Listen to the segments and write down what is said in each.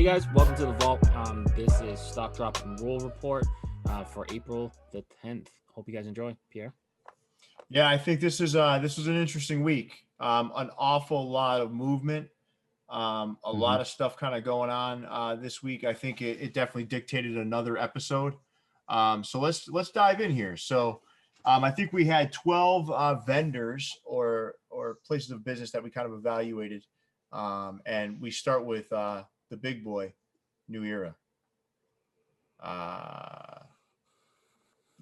Hey guys, welcome to the Vault. This is Stock Drop and Roll Report for April the 10th. Hope you guys enjoy. Pierre? Yeah, I think this was an interesting week. An awful lot of movement, a lot of stuff kind of going on this week. I think it definitely dictated another episode. So let's dive in here. So I think we had 12 vendors or places of business that we kind of evaluated, and we start with the big boy, New Era.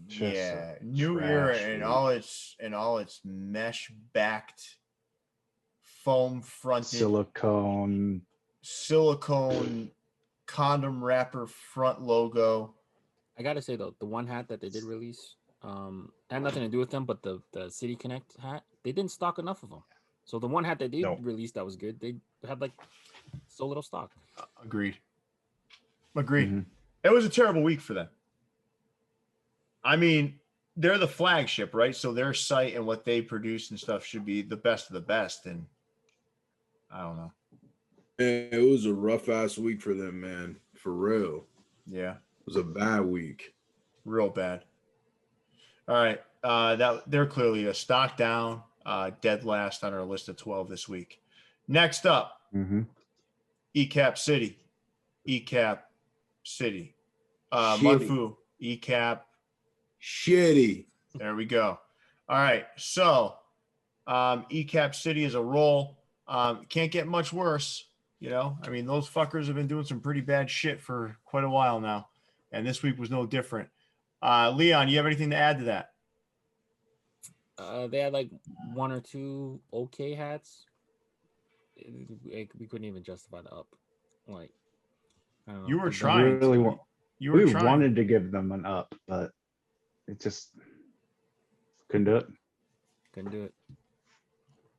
Yeah, New Era and all its mesh backed, foam fronted silicone condom wrapper front logo. I gotta say though, the one hat that they did release had nothing to do with them, but the City Connect hat, they didn't stock enough of them. So the one hat they did release that was good, they had like so little stock. Agreed. It was a terrible week for them. I mean, they're the flagship, right? So their site and what they produce and stuff should be the best of the best. And I don't know. It was a rough ass week for them, man. For real. Yeah. It was a bad week. Real bad. All right. That they're clearly a stock down, dead last on our list of 12 this week. Next up, Ecapcity. Munfu, Ecap. Shitty. There we go. All right. So Ecapcity is a roll. Can't get much worse. You know, I mean, those fuckers have been doing some pretty bad shit for quite a while now. And this week was no different. Leon, you have anything to add to that? They had like one or two okay hats. We couldn't even justify the up. Like, I don't know. You were trying. We wanted to give them an up, but it just couldn't do it.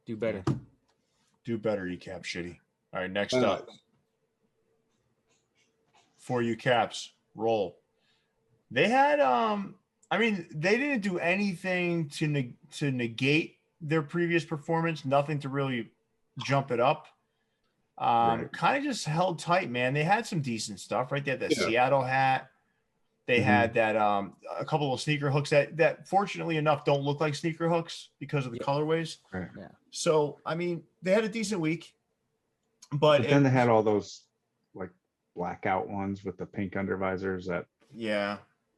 Do better. Do better, Ecap shitty. All right, next up. For you caps, roll. They had I mean, they didn't do anything to negate their previous performance, nothing to really jump it up. Kind of just held tight, man. They had some decent stuff, right? They had that Seattle hat. They had that a couple of sneaker hooks that fortunately enough don't look like sneaker hooks because of the colorways. Right. Yeah. So I mean, they had a decent week, but then they had all those like blackout ones with the pink undervisors that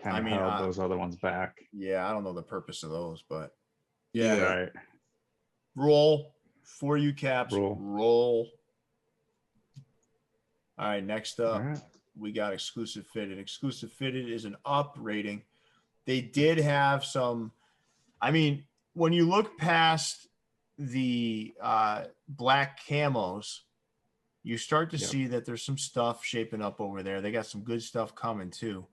kind of held those other ones back. Yeah, I don't know the purpose of those, but right. Roll for you caps. Roll. All right, next up, we got Exclusive Fitted. Exclusive Fitted is an up rating. They did have some, I mean, when you look past the black camos, you start to see that there's some stuff shaping up over there. They got some good stuff coming too.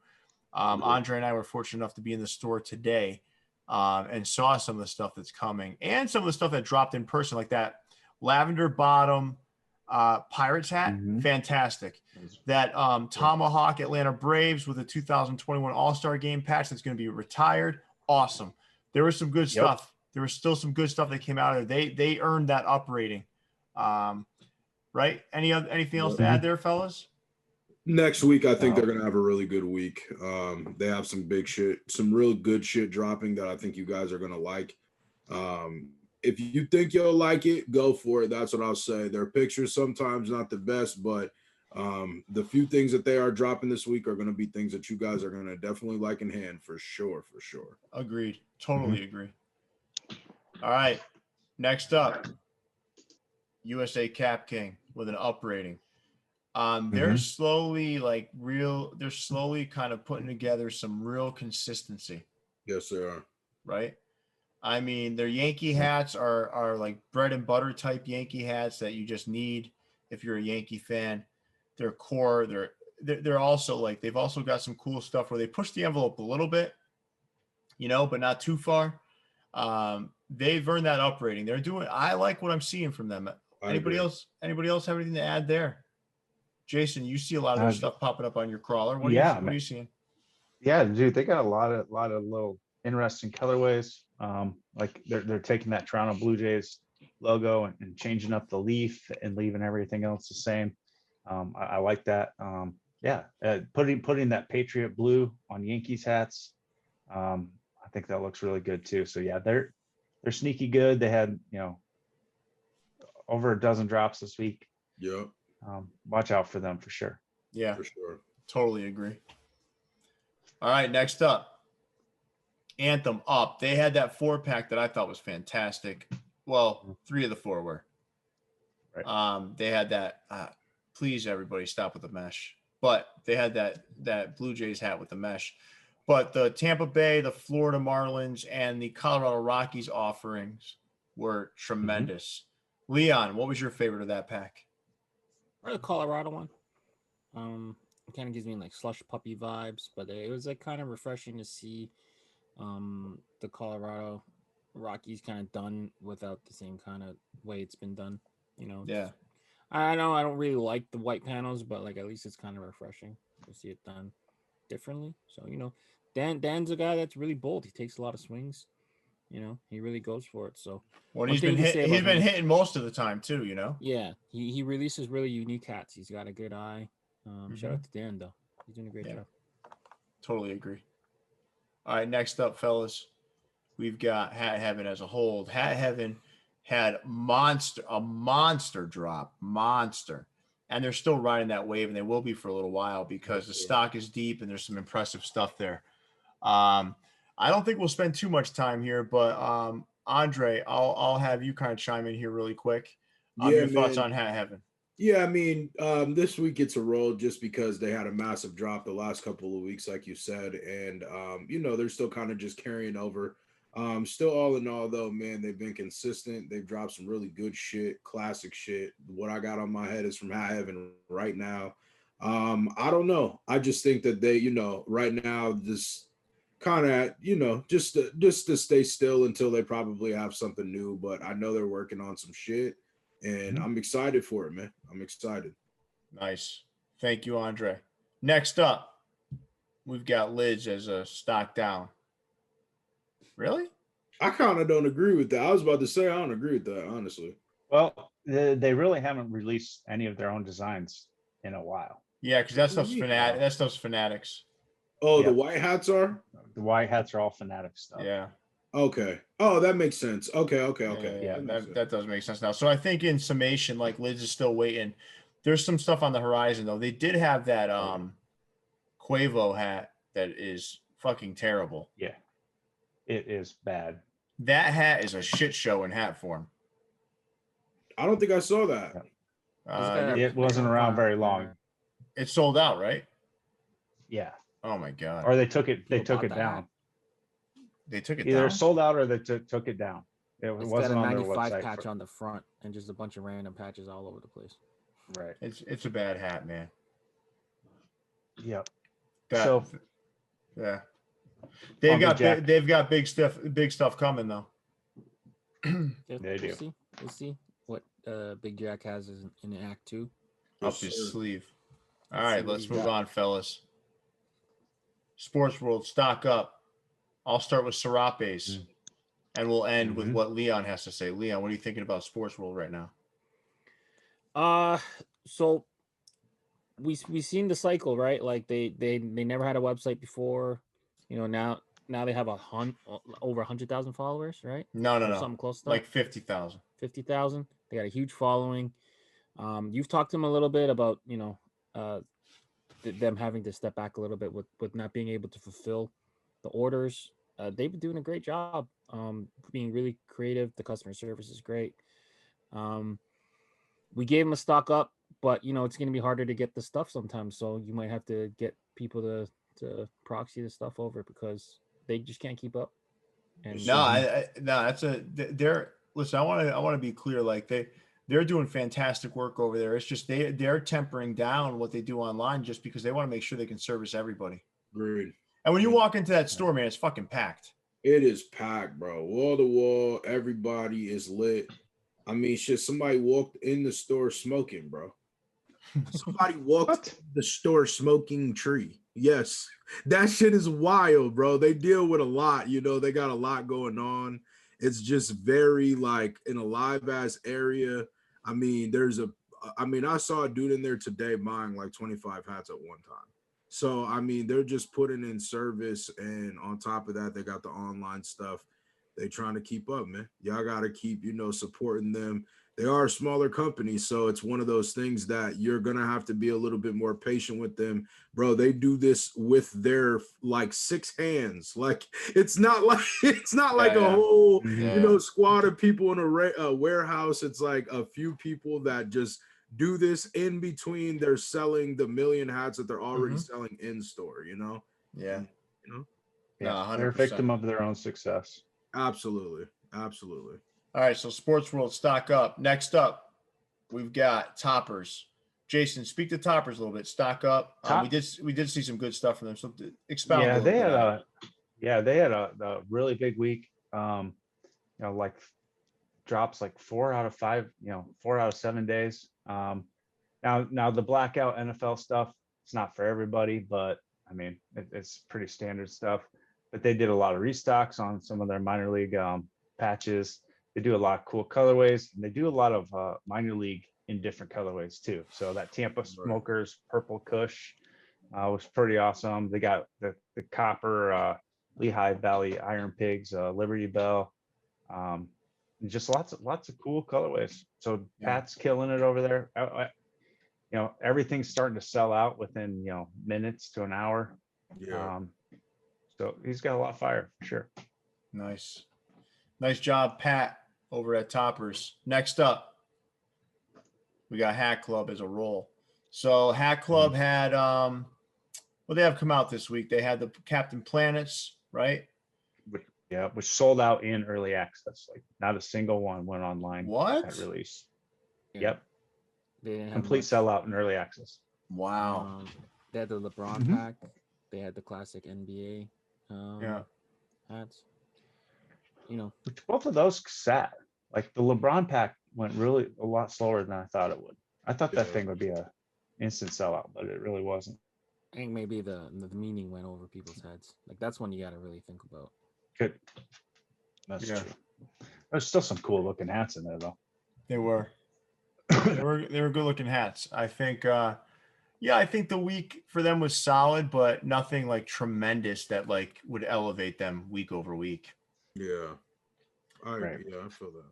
Andre and I were fortunate enough to be in the store today and saw some of the stuff that's coming and some of the stuff that dropped in person, like that lavender bottom Pirates hat, fantastic. That Tomahawk Atlanta Braves with a 2021 All-Star Game patch that's going to be retired, awesome. There was some good stuff. There was still some good stuff that came out of there. They earned that up rating. Right? Anything else to add there, fellas? Next week, I think they're going to have a really good week. They have some big shit, some real good shit dropping that I think you guys are going to like. If you think you'll like it, go for it. That's what I'll say. Their pictures sometimes not the best, but the few things that they are dropping this week are going to be things that you guys are going to definitely like in hand for sure. Agreed. Totally agree. All right. Next up, USA Cap King with an up rating. They're slowly kind of putting together some real consistency. Yes, they are. Right? I mean, their Yankee hats are like bread and butter type Yankee hats that you just need if you're a Yankee fan. Their core, they're also like, they've also got some cool stuff where they push the envelope a little bit, you know, but not too far. They've earned that up rating. I like what I'm seeing from them. Anybody else have anything to add there? Jason, you see a lot of their stuff popping up on your crawler. What are you seeing? Yeah, dude, they got a lot of little interesting colorways. Like they're taking that Toronto Blue Jays logo and changing up the leaf and leaving everything else the same. I like that. Putting that Patriot blue on Yankees hats. I think that looks really good too. So yeah, they're sneaky good. They had, over a dozen drops this week. Yep. Watch out for them for sure. Yeah, for sure. Totally agree. All right, next up, Anthem Up. They had that 4-pack that I thought was fantastic. Well, 3 of the 4 were. Right. They had that. Please, everybody, stop with the mesh. But they had that Blue Jays hat with the mesh. But the Tampa Bay, the Florida Marlins, and the Colorado Rockies offerings were tremendous. Mm-hmm. Leon, what was your favorite of that pack? Or the Colorado one. It kind of gives me like slush puppy vibes, but it was like kind of refreshing to see the Colorado Rockies kind of done without the same kind of way it's been done. Yeah. I know I don't really like the white panels, but like at least it's kind of refreshing to see it done differently. So Dan's a guy that's really bold. He takes a lot of swings. He really goes for it. So he's been hitting most of the time too. Yeah, he releases really unique hats. He's got a good eye. Shout out to Dan though. He's doing a great job. Totally agree. All right, next up, fellas, we've got Hat Heaven as a whole. Hat Heaven had a monster drop, and they're still riding that wave, and they will be for a little while because the stock is deep and there's some impressive stuff there. I don't think we'll spend too much time here, but Andre, I'll have you kind of chime in here really quick. Your thoughts on Hat Heaven? Yeah, I mean, this week it's a roll just because they had a massive drop the last couple of weeks, like you said, and they're still kind of just carrying over. Still, all in all, though, man, they've been consistent. They've dropped some really good shit, classic shit. What I got on my head is from Hat Heaven right now. I don't know. I just think that they, right now, this kind of, just to stay still until they probably have something new. But I know they're working on some shit. And I'm excited for it, man. I'm excited. Nice. Thank you, Andre. Next up, we've got Lids as a stock down. Really? I kind of don't agree with that. I was about to say I don't agree with that, honestly. Well, they really haven't released any of their own designs in a while. Yeah, because that stuff's Fanatics. Oh, yep. The white hats are? The white hats are all Fanatic stuff. Yeah. Okay. Oh, that makes sense. Okay. Yeah, that does make sense now. So I think in summation, like Liz is still waiting. There's some stuff on the horizon though. They did have that Quavo hat that is fucking terrible. Yeah. It is bad. That hat is a shit show in hat form. I don't think I saw that. It wasn't around very long. It sold out, right? Yeah. Oh my god. Or they took it down. They took it either down? sold out or they took it down. It wasn't on their website. 95 patch on the front and just a bunch of random patches all over the place. Right. It's a bad hat, man. Yep. Yeah. They've got big stuff coming though. They do. We'll see what Big Jack has in Act 2. Up his sleeve. All right, let's move on, fellas. Sports World, stock up. I'll start with Serapes, and we'll end with what Leon has to say. Leon, what are you thinking about Sports World right now? So we seen the cycle, right? Like they never had a website before. Now they have over 100,000 followers, right? No. Something close to that. Like 50,000. 50,000. They got a huge following. You've talked to them a little bit about them having to step back a little bit with not being able to fulfill the orders. They've been doing a great job, being really creative. The customer service is great. We gave them a stock up, but it's going to be harder to get the stuff sometimes. So you might have to get people to proxy the stuff over because they just can't keep up. And listen. I want to be clear. Like they're doing fantastic work over there. It's just they're tempering down what they do online just because they want to make sure they can service everybody. Agreed. And when you walk into that store, man, it's fucking packed. It is packed, bro. Wall to wall, everybody is lit. I mean, shit, somebody walked in the store smoking, bro. Somebody walked in the store smoking tree. Yes. That shit is wild, bro. They deal with a lot, they got a lot going on. It's just very like in a live ass area. I mean, there's a I mean, I saw a dude in there today buying like 25 hats at one time. So, I mean, they're just putting in service. And on top of that, they got the online stuff. They trying to keep up, man. Y'all got to keep, supporting them. They are a smaller company, so it's one of those things that you're going to have to be a little bit more patient with them. Bro, they do this with their like 6 hands. Like it's not like a whole, squad of people in a warehouse. It's like a few people that just do this in between they're selling the million hats that they're already selling in store, Yeah. Yeah, they're a victim of their own success. Absolutely. All right, so Sportsworld, stock up. Next up, we've got Toppers. Jason, speak to Toppers a little bit. Stock up. We did see some good stuff from them. So expound. Yeah, a little bit they had a really big week. Like drops like 4 out of 5. 4 out of 7 days. Now the blackout NFL stuff. It's not for everybody, but I mean it's pretty standard stuff. But they did a lot of restocks on some of their minor league patches. They do a lot of cool colorways, and they do a lot of minor league in different colorways too. So that Tampa Smokers Purple Kush was pretty awesome. They got the copper Lehigh Valley Iron Pigs, Liberty Bell, and just lots of cool colorways. So Pat's killing it over there. Everything's starting to sell out within minutes to an hour. Yeah. So he's got a lot of fire for sure. Nice job, Pat, over at Toppers. Next up, we got Hat Club as a roll. So Hat Club had what they have come out this week. They had the Captain Planets, right? Which sold out in early access. Like not a single one went online. What? At release. Yeah. Yep. They didn't have Complete sellout in early access. Wow. They had the LeBron pack. They had the classic NBA hats. Which both of those sat. Like the LeBron pack went really a lot slower than I thought it would. I thought that thing would be a instant sellout, but it really wasn't. I think maybe the meaning went over people's heads. Like that's one you got to really think about. Good. That's true. There's still some cool looking hats in there though. They were good looking hats. I think I think the week for them was solid, but nothing like tremendous that like would elevate them week over week. Yeah. I feel that.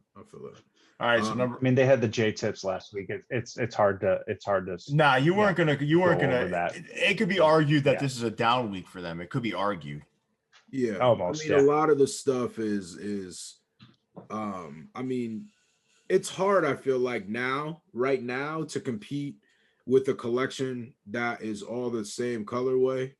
All right, so I mean, they had the J tips last week. It's hard to. Nah, you weren't gonna. That. It could be argued that this is a down week for them. It could be argued. Yeah, almost. I mean, a lot of the stuff is. I mean, it's hard. I feel like right now, to compete with a collection that is all the same colorway.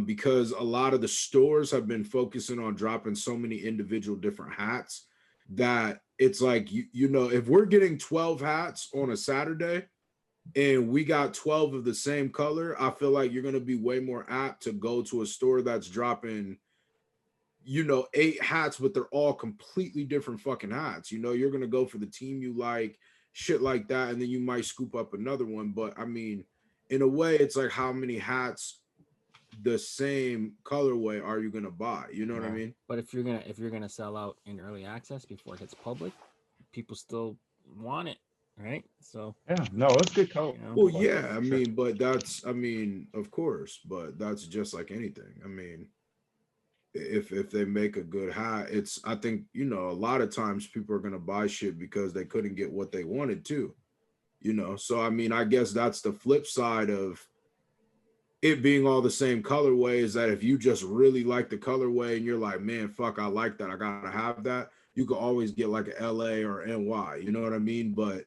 Because a lot of the stores have been focusing on dropping so many individual different hats that it's like, if we're getting 12 hats on a Saturday and we got 12 of the same color, I feel like you're going to be way more apt to go to a store that's dropping, 8 hats, but they're all completely different fucking hats. You're going to go for the team you like, shit like that. And then you might scoop up another one. But I mean, in a way, it's like how many hats the same colorway are you gonna buy? You know what I mean? But if you're gonna sell out in early access before it hits public, people still want it, right? So it's good color. Well, yeah, I mean, but of course, but that's just like anything. I mean, if they make a good hat, I think a lot of times people are gonna buy shit because they couldn't get what they wanted to, So I mean, I guess that's the flip side of it being all the same colorway, is that if you just really like the colorway and you're like, man, fuck, I like that, I gotta have that, you could always get like a LA or NY, you know what I mean? But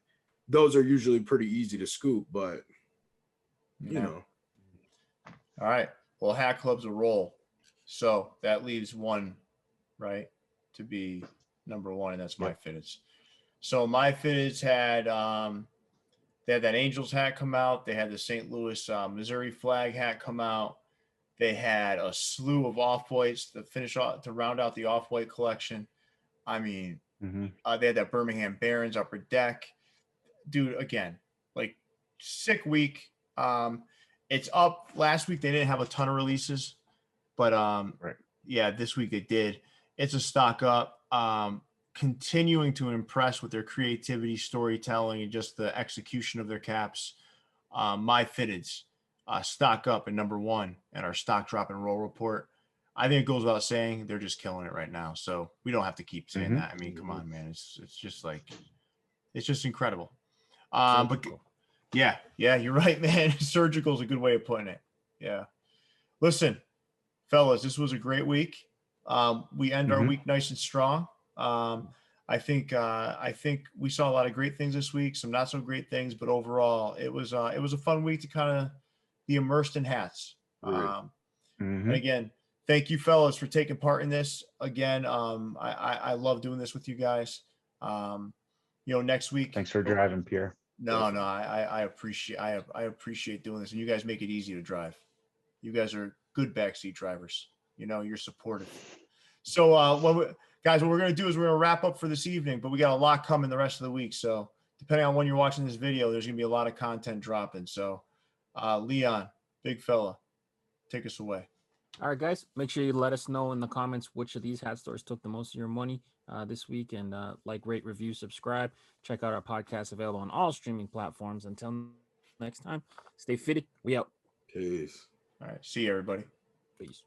those are usually pretty easy to scoop, but All right. Well, Hat Club's a roll. So that leaves one, right, to be number one, and that's MyFitteds. So MyFitteds had they had that Angels hat come out. They had the St. Louis, Missouri flag hat come out. They had a slew of off-whites to round out the off-white collection. I mean, they had that Birmingham Barons upper deck. Dude, again, like sick week. It's up. Last week they didn't have a ton of releases, but this week they did. It's a stock up. continuing to impress with their creativity, storytelling, and just the execution of their caps. MyFitteds, stock up at #1 in our stock drop and roll report. I think it goes without saying they're just killing it right now. So we don't have to keep saying that. I mean, come on, man. It's just like, it's just incredible. But yeah, you're right, man. Surgical is a good way of putting it. Yeah. Listen, fellas, this was a great week. We end our week nice and strong. I think we saw a lot of great things this week, some not so great things, but overall it was a fun week to kind of be immersed in hats. And again, thank you, fellas, for taking part in this. Again, I love doing this with you guys. Next week. Thanks for driving, Pierre. No, I appreciate doing this, and you guys make it easy to drive. You guys are good backseat drivers. You're supportive. So, what we're going to do is we're going to wrap up for this evening, but we got a lot coming the rest of the week. So, depending on when you're watching this video, there's going to be a lot of content dropping. So, Leon, big fella, take us away. All right, guys, make sure you let us know in the comments which of these hat stores took the most of your money this week, and rate, review, subscribe. Check out our podcast available on all streaming platforms. Until next time, stay fitted. We out. Peace. All right. See you, everybody. Peace.